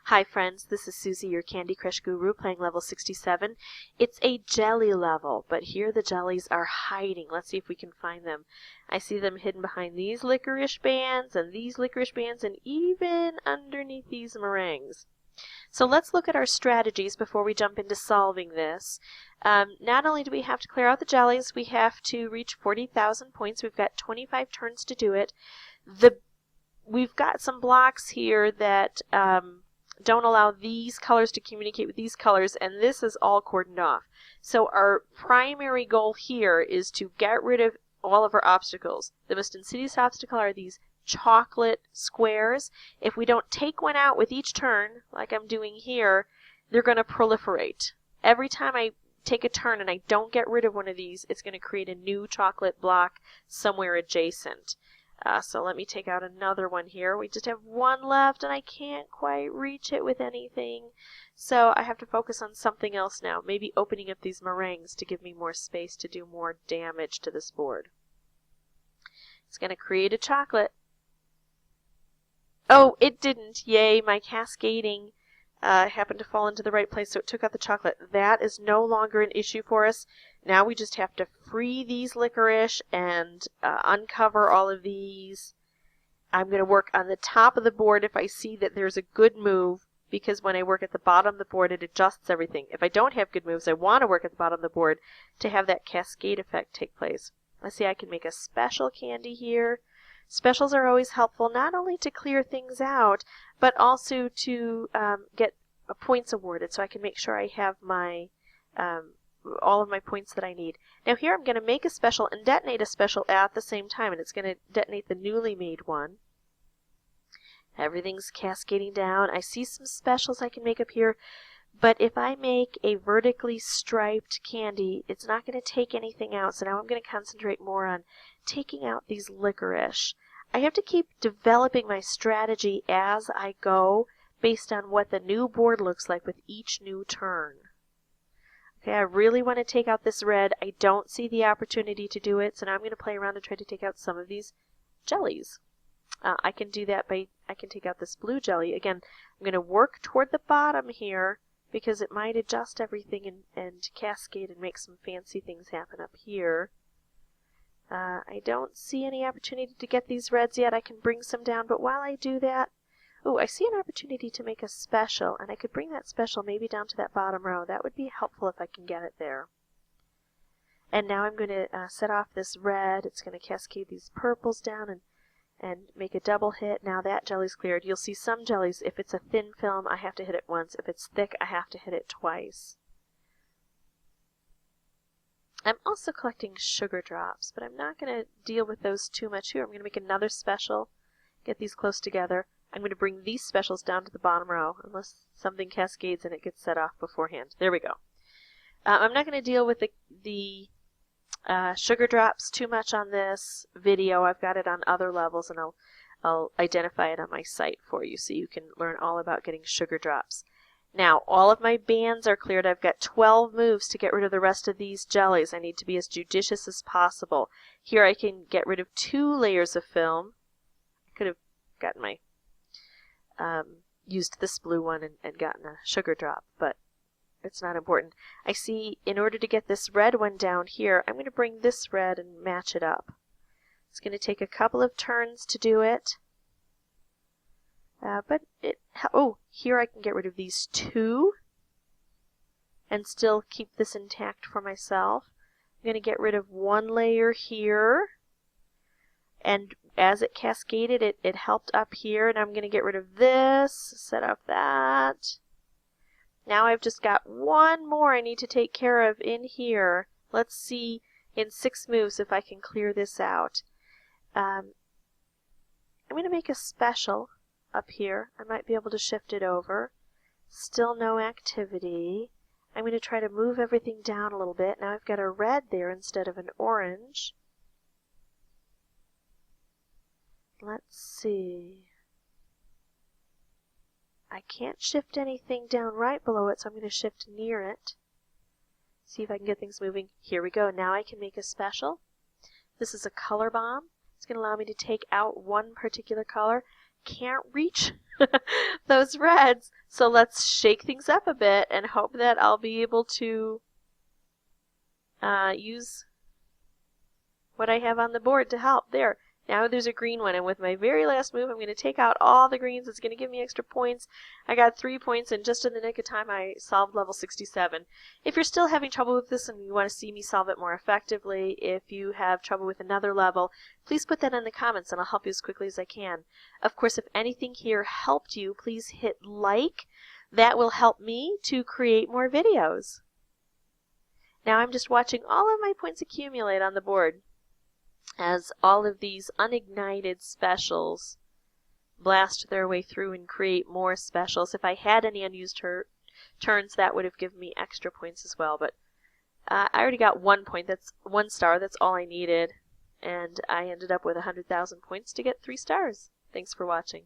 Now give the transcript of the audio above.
Hi friends, this is Susie, your Candy Crush Guru, playing level 67. It's a jelly level, but here the jellies are hiding. Let's see if we can find them. I see them hidden behind these licorice bands, and these licorice bands, and even underneath these meringues. So let's look at our strategies before we jump into solving this. Not only do we have to clear out the jellies, we have to reach 40,000 points. We've got 25 turns to do it. We've got some blocks here that don't allow these colors to communicate with these colors, and this is all cordoned off. So our primary goal here is to get rid of all of our obstacles. The most insidious obstacle are these chocolate squares. If we don't take one out with each turn, like I'm doing here, they're going to proliferate. Every time I take a turn and I don't get rid of one of these, it's going to create a new chocolate block somewhere adjacent. So let me take out another one here. We just have one left and I can't quite reach it with anything. So I have to focus on something else now. Maybe opening up these meringues to give me more space to do more damage to this board. It's going to create a chocolate. Oh, it didn't. Yay, my cascading happened to fall into the right place, so it took out the chocolate. That is no longer an issue for us. Now we just have to free these licorice and uncover all of these. I'm going to work on the top of the board if I see that there's a good move, because when I work at the bottom of the board, it adjusts everything. If I don't have good moves, I want to work at the bottom of the board to have that cascade effect take place. Let's see, I can make a special candy here. Specials are always helpful, not only to clear things out, but also to get points awarded, so I can make sure I have my all of my points that I need. Now here I'm going to make a special and detonate a special at the same time, and it's going to detonate the newly made one. Everything's cascading down. I see some specials I can make up here, but if I make a vertically striped candy, it's not going to take anything out, so now I'm going to concentrate more on taking out these licorice. I have to keep developing my strategy as I go based on what the new board looks like with each new turn. Okay, I really want to take out this red. I don't see the opportunity to do it, so now I'm going to play around and try to take out some of these jellies. I can do that by, I can take out this blue jelly. Again, I'm going to work toward the bottom here because it might adjust everything and cascade and make some fancy things happen up here. I don't see any opportunity to get these reds yet. I can bring some down, but while I do that, oh, I see an opportunity to make a special, and I could bring that special maybe down to that bottom row. That would be helpful if I can get it there. And now I'm going to set off this red. It's going to cascade these purples down and make a double hit. Now that jelly's cleared. You'll see some jellies, if it's a thin film, I have to hit it once. If it's thick, I have to hit it twice. I'm also collecting sugar drops, but I'm not going to deal with those too much here. I'm going to make another special, get these close together. I'm going to bring these specials down to the bottom row, unless something cascades and it gets set off beforehand. There we go. I'm not going to deal with the sugar drops too much on this video. I've got it on other levels, and I'll identify it on my site for you so you can learn all about getting sugar drops. Now, all of my bands are cleared. I've got 12 moves to get rid of the rest of these jellies. I need to be as judicious as possible. Here I can get rid of 2 layers of film. I could have gotten my used this blue one and gotten a sugar drop, but it's not important. I see in order to get this red one down here, I'm going to bring this red and match it up. It's going to take a couple of turns to do it. Oh, here I can get rid of these 2 and still keep this intact for myself. I'm going to get rid of 1 layer here, and as it cascaded, it helped up here, and I'm going to get rid of this, set up that. Now I've just got 1 more I need to take care of in here. Let's see in 6 moves if I can clear this out. I'm going to make a special up here. I might be able to shift it over. Still no activity. I'm going to try to move everything down a little bit. Now I've got a red there instead of an orange. Let's see. I can't shift anything down right below it, so I'm going to shift near it. See if I can get things moving. Here we go. Now I can make a special. This is a color bomb. It's going to allow me to take out one particular color. can't reach those reds. So let's shake things up a bit and hope that I'll be able to use what I have on the board to help. There. Now there's a green one, and with my very last move, I'm going to take out all the greens. It's going to give me extra points. I got 3 points, and just in the nick of time, I solved level 67. If you're still having trouble with this and you want to see me solve it more effectively, if you have trouble with another level, please put that in the comments, and I'll help you as quickly as I can. Of course, if anything here helped you, please hit like. That will help me to create more videos. Now I'm just watching all of my points accumulate on the board as all of these unignited specials blast their way through and create more specials. If I had any unused turns, that would have given me extra points as well. But I already got 1 point. That's 1 star. That's all I needed. And I ended up with 100,000 points to get 3 stars. Thanks for watching.